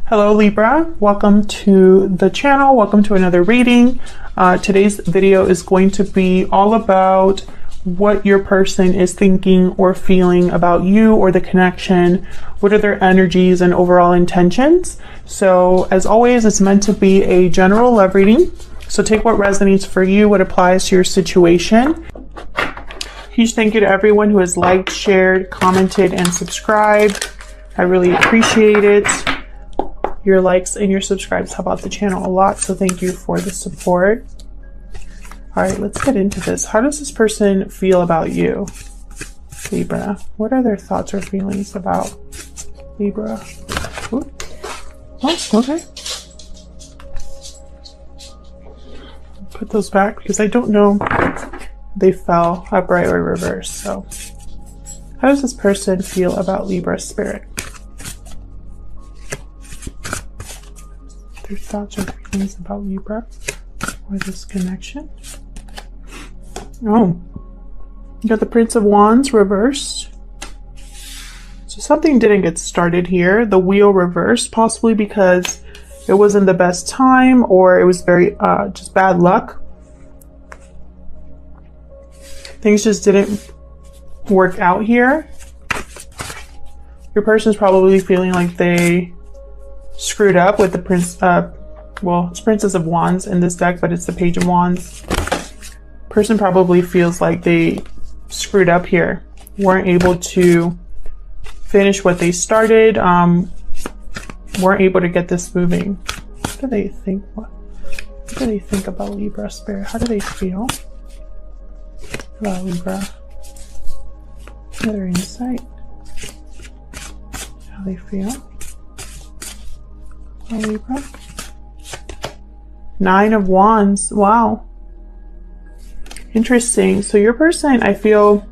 Hello Libra, welcome to the channel, welcome to another reading. Today's video is going to be all about what your person is thinking or feeling about you or the connection. What are their energies and overall intentions? So as always, it's meant to be a general love reading. So take what resonates for you, what applies to your situation. Huge thank you to everyone who has liked, shared, commented, and subscribed. I really appreciate it. Your likes and your subscribes help out the channel a lot, so thank you for the support. All right, let's get into this. How does this person feel about you, Libra? What are their thoughts or feelings about Libra? Ooh. Oh, okay. Put those back because I don't know if they fell upright or reversed. So how does this person feel about Libra spirit? Their thoughts or feelings about Libra or this connection. Oh, you got the Prince of Wands reversed. So something didn't get started here. The wheel reversed, possibly because it wasn't the best time or it was very just bad luck. Things just didn't work out here. Your person's probably feeling like they screwed up with the Prince, well, it's Princess of Wands in this deck, but it's the Page of Wands. Person probably feels like they screwed up here, weren't able to finish what they started, weren't able to get this moving. What do they think? What do they think about Libra spirit? How do they feel about Libra? Another insight. How they feel. Libra. 9 of Wands. Wow. Interesting. So your person, I feel,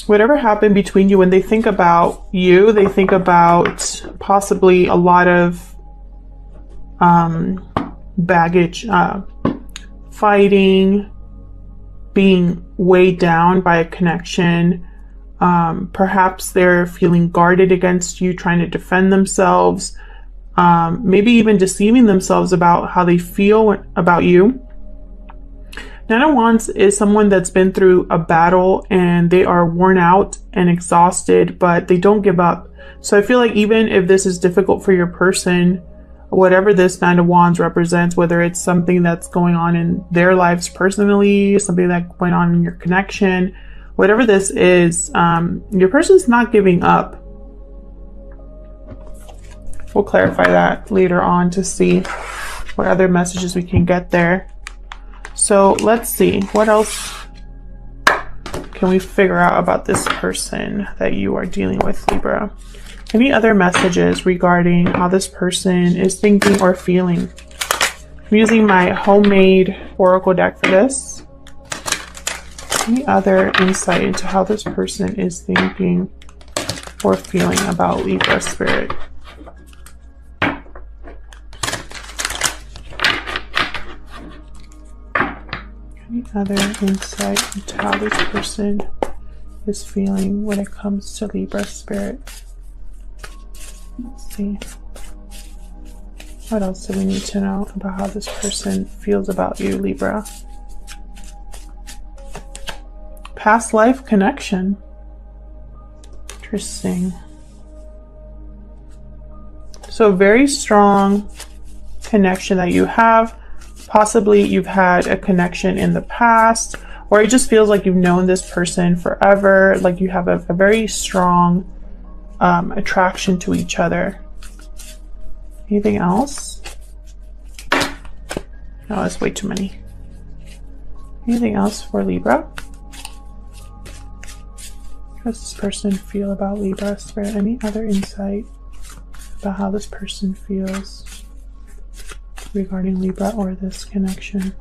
whatever happened between you, when they think about you, they think about possibly a lot of baggage, fighting, being weighed down by a connection. Perhaps they're feeling guarded against you, trying to defend themselves, maybe even deceiving themselves about how they feel about you. 9 of Wands is someone that's been through a battle and they are worn out and exhausted, but they don't give up. So I feel like even if this is difficult for your person, whatever this 9 of Wands represents, whether it's something that's going on in their lives personally, something that's going on in your connection, whatever this is, your person's not giving up. We'll clarify that later on to see what other messages we can get there. So let's see, what else can we figure out about this person that you are dealing with, Libra? Any other messages regarding how this person is thinking or feeling? I'm using my homemade oracle deck for this. Any other insight into how this person is thinking or feeling about Libra spirit? Any other insight into how this person is feeling when it comes to Libra spirit? Let's see. What else do we need to know about how this person feels about you, Libra? Past life connection. Interesting. So very strong connection that you have. Possibly you've had a connection in the past, or it just feels like you've known this person forever, like you have a very strong attraction to each other. Anything else? No, that's way too many. Anything else for Libra? How does this person feel about Libra spirit? Any other insight about how this person feels regarding Libra or this connection?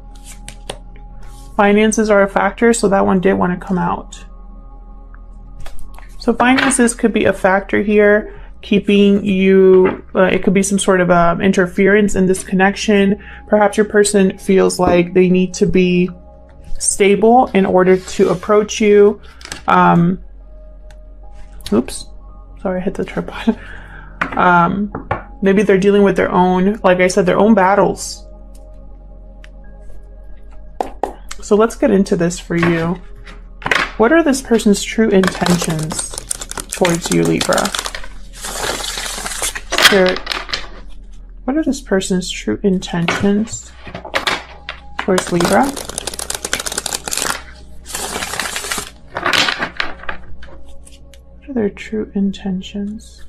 Finances are a factor, so that one did want to come out. So finances could be a factor here, keeping you, it could be some sort of interference in this connection. Perhaps your person feels like they need to be stable in order to approach you. Oops, sorry, I hit the tripod. Maybe they're dealing with their own, like I said, their own battles. So let's get into this for you. What are this person's true intentions towards you, Libra? Spirit, what are this person's true intentions towards Libra? What are their true intentions?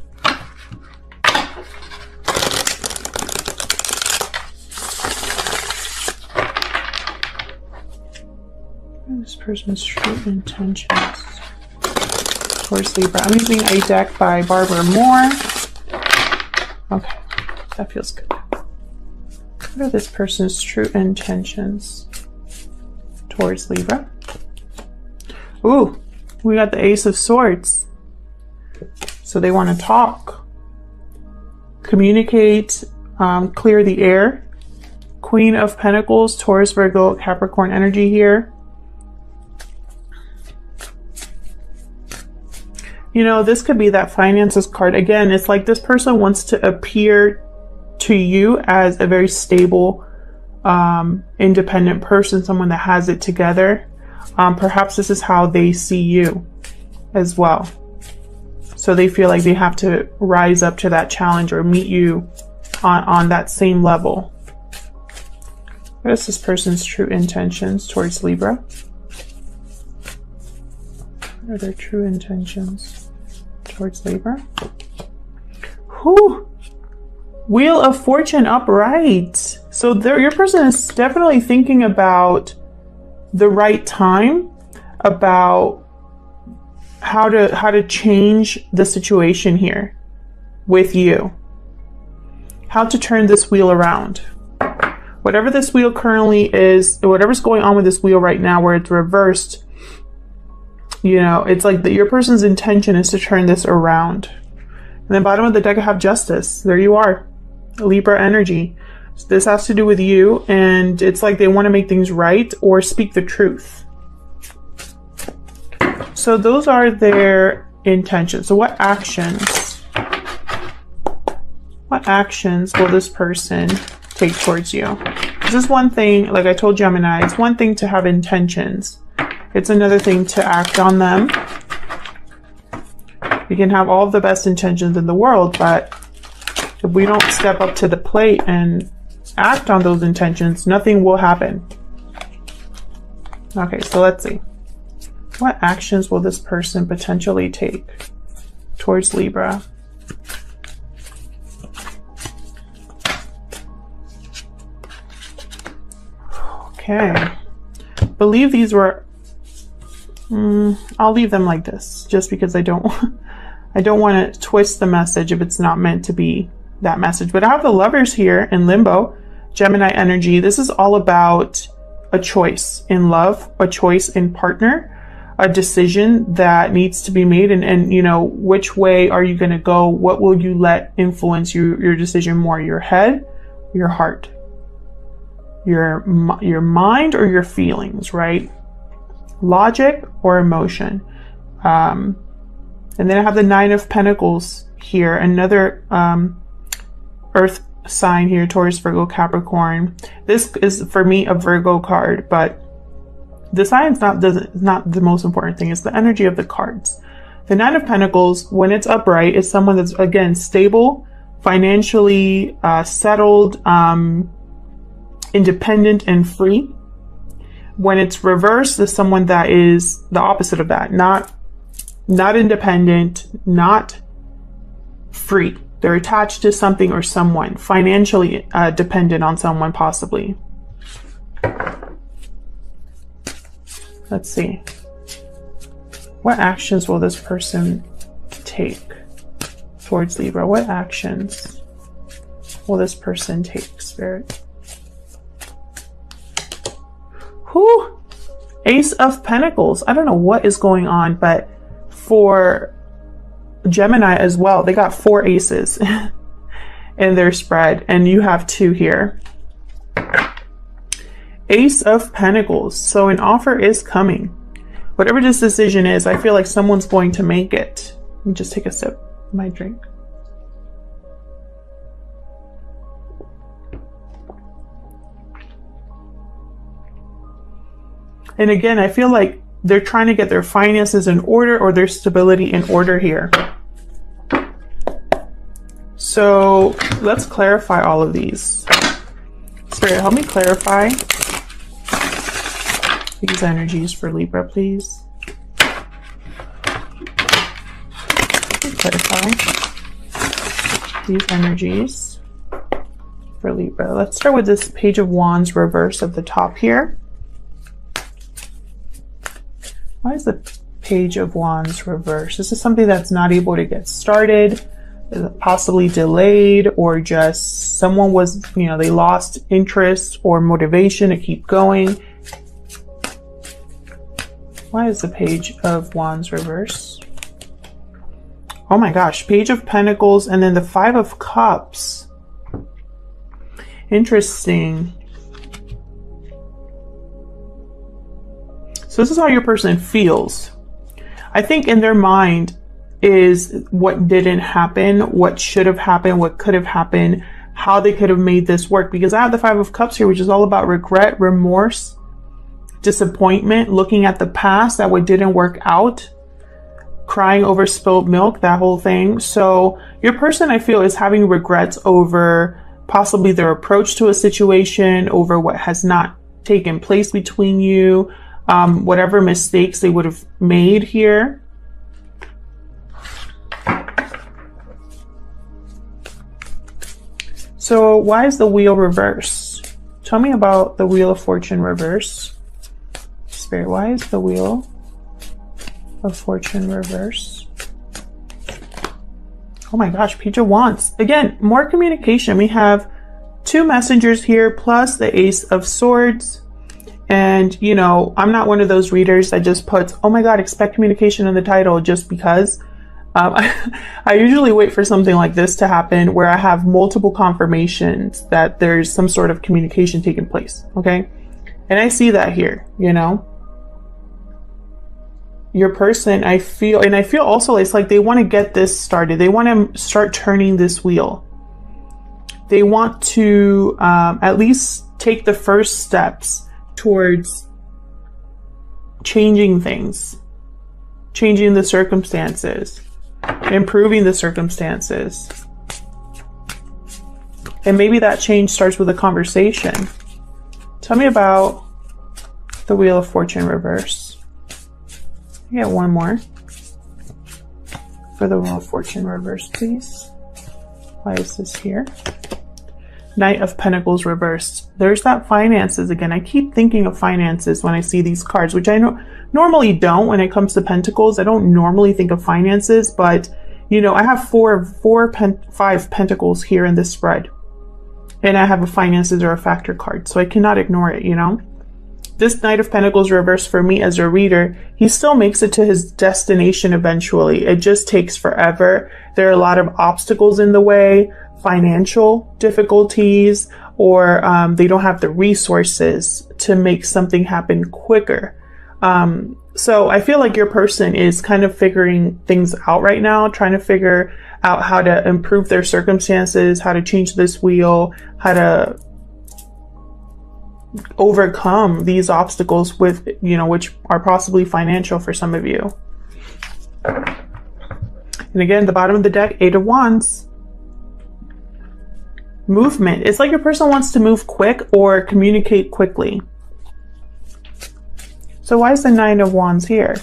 This person's true intentions towards Libra. I'm using a deck by Barbara Moore. Okay, that feels good. What are this person's true intentions towards Libra? Ooh, we got the Ace of Swords. So they want to talk, communicate, clear the air. Queen of Pentacles, Taurus, Virgo, Capricorn energy here. You know, this could be that finances card. Again, it's like this person wants to appear to you as a very stable, independent person, someone that has it together. Perhaps this is how they see you as well. So they feel like they have to rise up to that challenge or meet you on that same level. What is this person's true intentions towards Libra? What are their true intentions towards Libra? Whew. Wheel of Fortune upright. So your person is definitely thinking about the right time, about how to change the situation here with you, how to turn this wheel around. Whatever this wheel currently is, whatever's going on with this wheel right now where it's reversed, you know, it's like your person's intention is to turn this around. And then bottom of the deck I have Justice. There you are, Libra energy. So this has to do with you, and it's like they want to make things right or speak the truth. So those are their intentions. So what actions will this person take towards you? This is one thing, like I told Gemini, it's one thing to have intentions. It's another thing to act on them. You can have all of the best intentions in the world, but if we don't step up to the plate and act on those intentions, nothing will happen. Okay, so let's see. What actions will this person potentially take towards Libra? Okay. I believe these were I'll leave them like this just because I don't want to twist the message if it's not meant to be that message. But I have the Lovers here in limbo, Gemini energy. This is all about a choice in love, a choice in partner, a decision that needs to be made, and you know, which way are you going to go? What will you let influence your decision more? Your head, your heart, your mind, or your feelings, right? Logic or emotion. And then I have the Nine of Pentacles here, another earth sign here, Taurus, Virgo, Capricorn. This is for me a Virgo card, but the sign's not the most important thing. It's the energy of the cards. The Nine of Pentacles, when it's upright, is someone that's, again, stable, financially settled, independent and free. When it's reversed, is someone that is the opposite of that. Not independent, not free. They're attached to something or someone, financially dependent on someone possibly. Let's see. What actions will this person take towards Libra? What actions will this person take, Spirit? Whew! Ace of Pentacles. I don't know what is going on, but for Gemini as well, they got 4 aces in their spread, and you have 2 here. Ace of Pentacles. So an offer is coming. Whatever this decision is, I feel like someone's going to make it. Let me just take a sip of my drink. And again, I feel like they're trying to get their finances in order or their stability in order here. So let's clarify all of these. Spirit, help me clarify these energies for Libra, please. Clarify these energies for Libra. Let's start with this Page of Wands reverse at the top here. Why is the Page of Wands reverse? This is something that's not able to get started, possibly delayed, or just someone was, you know, they lost interest or motivation to keep going. Why is the Page of Wands reverse? Oh my gosh, Page of Pentacles and then the Five of Cups. Interesting. So this is how your person feels. I think in their mind is what didn't happen, what should have happened, what could have happened, how they could have made this work. Because I have the Five of Cups here, which is all about regret, remorse, disappointment, looking at the past, that what didn't work out, crying over spilled milk, that whole thing. So your person, I feel, is having regrets over possibly their approach to a situation, over what has not taken place between you, whatever mistakes they would have made here. So why is the Wheel reverse? Tell me about the Wheel of Fortune reverse. Spirit, why is the Wheel of Fortune reverse? Oh my gosh, Page of Wands. Again, more communication. We have two messengers here plus the Ace of Swords. And, you know, I'm not one of those readers that just puts, oh my God, expect communication in the title just because. I usually wait for something like this to happen where I have multiple confirmations that there's some sort of communication taking place. Okay. And I see that here, you know, your person, I feel also it's like they want to get this started. They want to start turning this wheel. They want to at least take the first steps towards changing things, changing the circumstances, improving the circumstances. And maybe that change starts with a conversation. Tell me about the Wheel of Fortune reverse. Get one more for the Wheel of Fortune reverse, please. Why is this here? Knight of Pentacles reversed. There's that finances again. I keep thinking of finances when I see these cards, which I normally don't when it comes to Pentacles. I don't normally think of finances, but you know, I have five Pentacles here in this spread, and I have a finances or a factor card, so I cannot ignore it. You know, this Knight of Pentacles reversed for me as a reader. He still makes it to his destination eventually. It just takes forever. There are a lot of obstacles in the way. Financial difficulties, or they don't have the resources to make something happen quicker. So I feel like your person is kind of figuring things out right now, trying to figure out how to improve their circumstances, how to change this wheel, how to overcome these obstacles with, you know, which are possibly financial for some of you. And again, the bottom of the deck, Eight of Wands. Movement. It's like your person wants to move quick or communicate quickly. So why is the Nine of Wands here?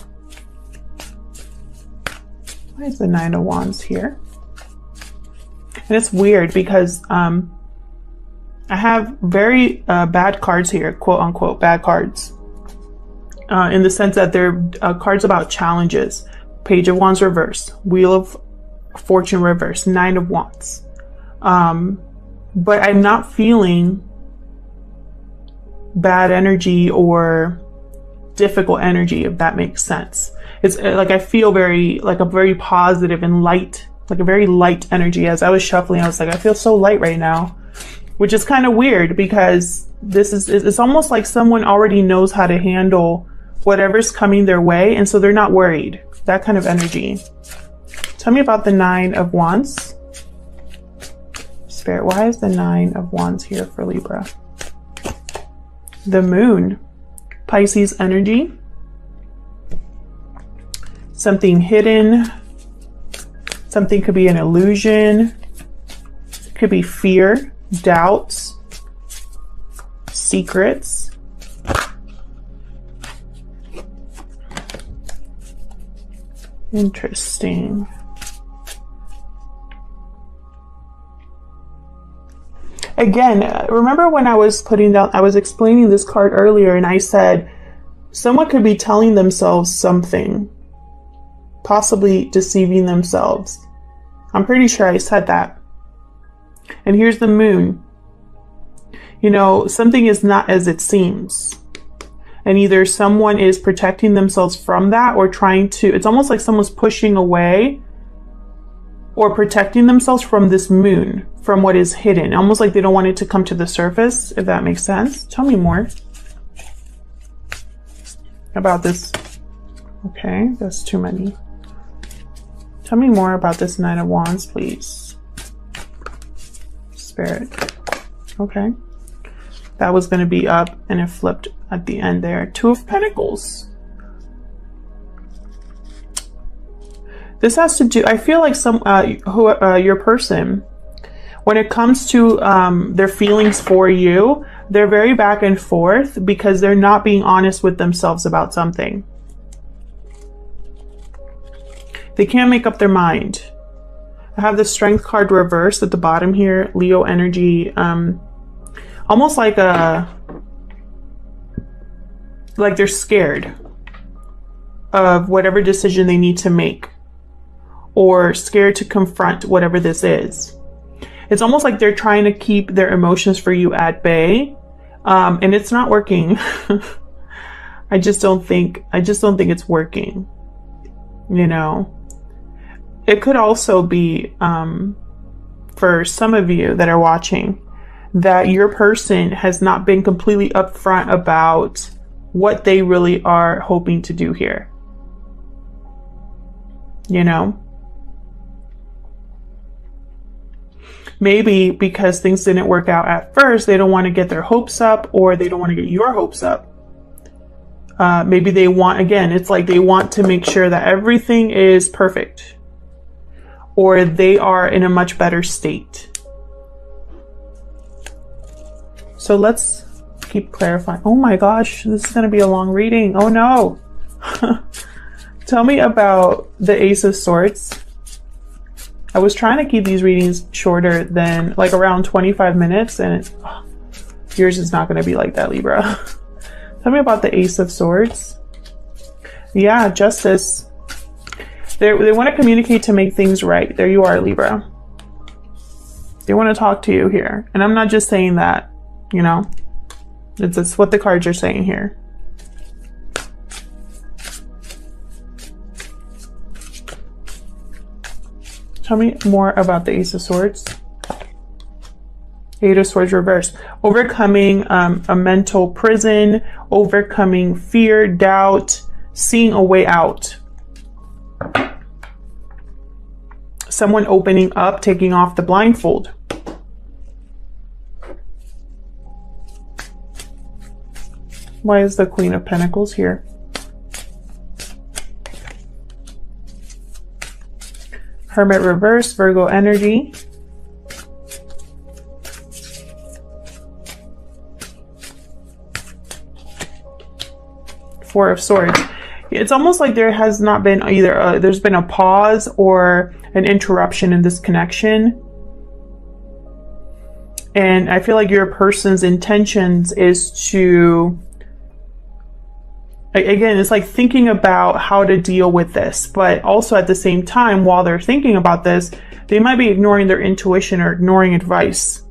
Why is the Nine of Wands here? And it's weird because I have very bad cards here, quote unquote bad cards, in the sense that they're cards about challenges. Page of Wands reverse, Wheel of Fortune reverse, Nine of Wands. But I'm not feeling bad energy or difficult energy, if that makes sense. It's like I feel very, like a very positive and light, like a very light energy. As I was shuffling, I was like, I feel so light right now, which is kind of weird because it's almost like someone already knows how to handle whatever's coming their way. And so they're not worried. That kind of energy. Tell me about the Nine of Wands. Spirit, why is the Nine of Wands here for Libra? The Moon. Pisces energy. Something hidden. Something could be an illusion. It could be fear, doubts, secrets. Interesting. Again, remember when I was explaining this card earlier and I said someone could be telling themselves something, possibly deceiving themselves. I'm pretty sure I said that. And here's the moon. You know, something is not as it seems. And either someone is protecting themselves from that or trying to, it's almost like someone's pushing away or protecting themselves from this moon, from what is hidden. Almost like they don't want it to come to the surface, if that makes sense. Tell me more about this. Okay, that's too many. Tell me more about this Nine of Wands, please. Spirit. Okay. That was going to be up and it flipped at the end there. Two of Pentacles. This has to do, I feel like your person, when it comes to their feelings for you, they're very back and forth because they're not being honest with themselves about something. They can't make up their mind. I have the Strength card reversed at the bottom here. Leo energy. Almost like they're scared of whatever decision they need to make, or scared to confront whatever this is. It's almost like they're trying to keep their emotions for you at bay, and it's not working. I just don't think it's working. You know, it could also be for some of you that are watching, that your person has not been completely upfront about what they really are hoping to do here. You know? Maybe because things didn't work out at first, they don't want to get their hopes up, or they don't want to get your hopes up. Maybe they want, again, it's like they want to make sure that everything is perfect, or they are in a much better state. So let's keep clarifying. Oh my gosh, this is going to be a long reading. Oh no. Tell me about the Ace of Swords. I was trying to keep these readings shorter than like around 25 minutes, and yours is not going to be like that, Libra. Tell me about the Ace of Swords. Yeah, justice. They want to communicate to make things right. There you are, Libra. They want to talk to you here. And I'm not just saying that. You know, it's what the cards are saying here. Tell me more about the Ace of Swords. Eight of Swords reversed. Overcoming a mental prison, overcoming fear, doubt, seeing a way out. Someone opening up, taking off the blindfold. Why is the Queen of Pentacles here? Hermit reverse, Virgo energy. Four of Swords. It's almost like there has not been either, there's been a pause or an interruption in this connection. And I feel like your person's intentions is to, again, it's like thinking about how to deal with this, but also at the same time, while they're thinking about this, they might be ignoring their intuition or ignoring advice.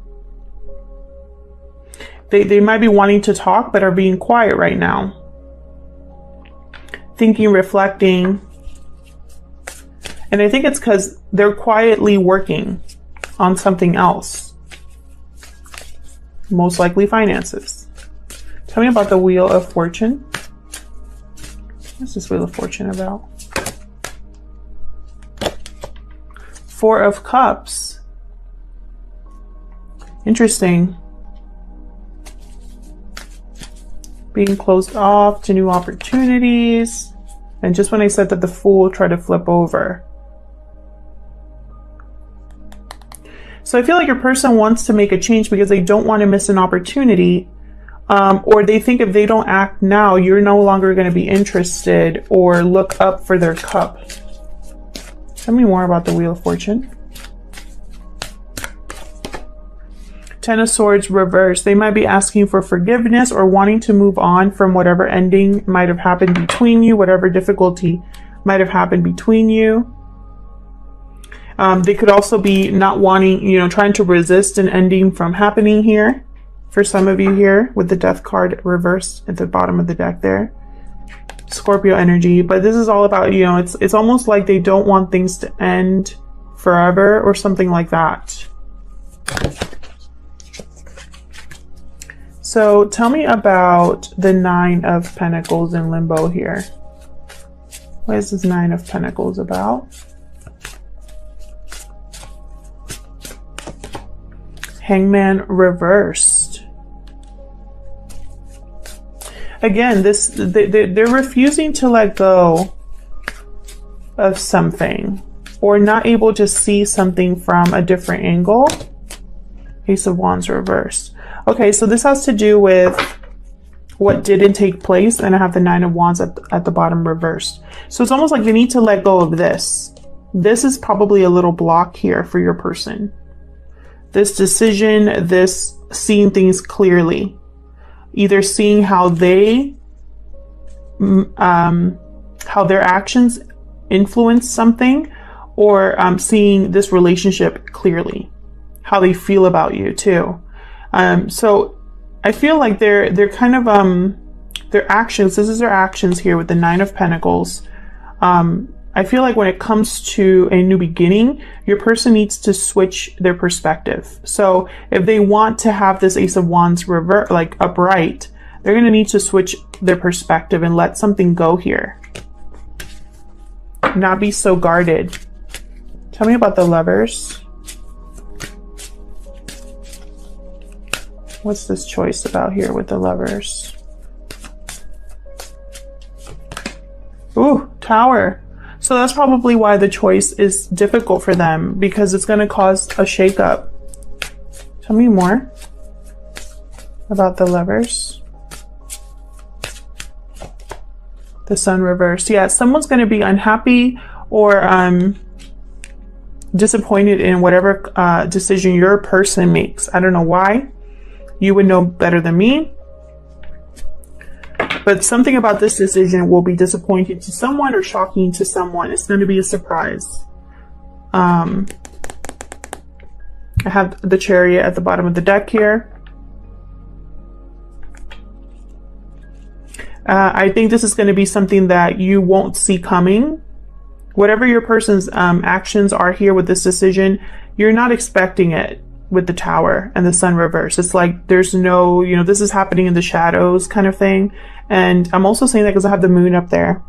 They might be wanting to talk, but are being quiet right now. Thinking, reflecting. And I think it's because they're quietly working on something else. Most likely finances. Tell me about the Wheel of Fortune. What's this Wheel of Fortune about? Four of Cups. Interesting. being closed off to new opportunities. And just when I said that, the Fool tried to flip over. So I feel like your person wants to make a change because they don't want to miss an opportunity. Or they think if they don't act now, you're no longer going to be interested or look up for their cup. Tell me more about the Wheel of Fortune. Ten of Swords reversed. They might be asking for forgiveness or wanting to move on from whatever ending might have happened between you, whatever difficulty might have happened between you. They could also be not wanting, trying to resist an ending from happening here. For some of you here with the Death card reversed at the bottom of the deck there. Scorpio energy. But this is all about, it's almost like they don't want things to end forever or something like that. So tell me about the Nine of Pentacles in limbo here. What is this Nine of Pentacles about? Hangman reversed. Again, they're refusing to let go of something or not able to see something from a different angle. Ace of Wands reversed. Okay, so this has to do with what didn't take place, and I have the Nine of Wands at the bottom reversed. So it's almost like they need to let go of this. This is probably a little block here for your person. This decision, this seeing things clearly. Either seeing how their actions influence something, or seeing this relationship clearly, how they feel about you too. So I feel like they're kind of their actions. This is their actions here with the Nine of Pentacles. I feel like when it comes to a new beginning, your person needs to switch their perspective. So if they want to have this Ace of Wands revert, like upright, they're going to need to switch their perspective and let something go here. Not be so guarded. Tell me about the Lovers. What's this choice about here with the Lovers? Ooh, Tower. So that's probably why the choice is difficult for them, because it's going to cause a shakeup. Tell me more about the Lovers. The Sun reversed. Yeah, someone's going to be unhappy or disappointed in whatever decision your person makes. I don't know why. You would know better than me. But something about this decision will be disappointing to someone or shocking to someone. It's going to be a surprise. I have the Chariot at the bottom of the deck here. I think this is going to be something that you won't see coming. Whatever your person's actions are here with this decision, you're not expecting it with the Tower and the Sun reverse. It's like there's no, this is happening in the shadows kind of thing. And I'm also saying that because I have the Moon up there.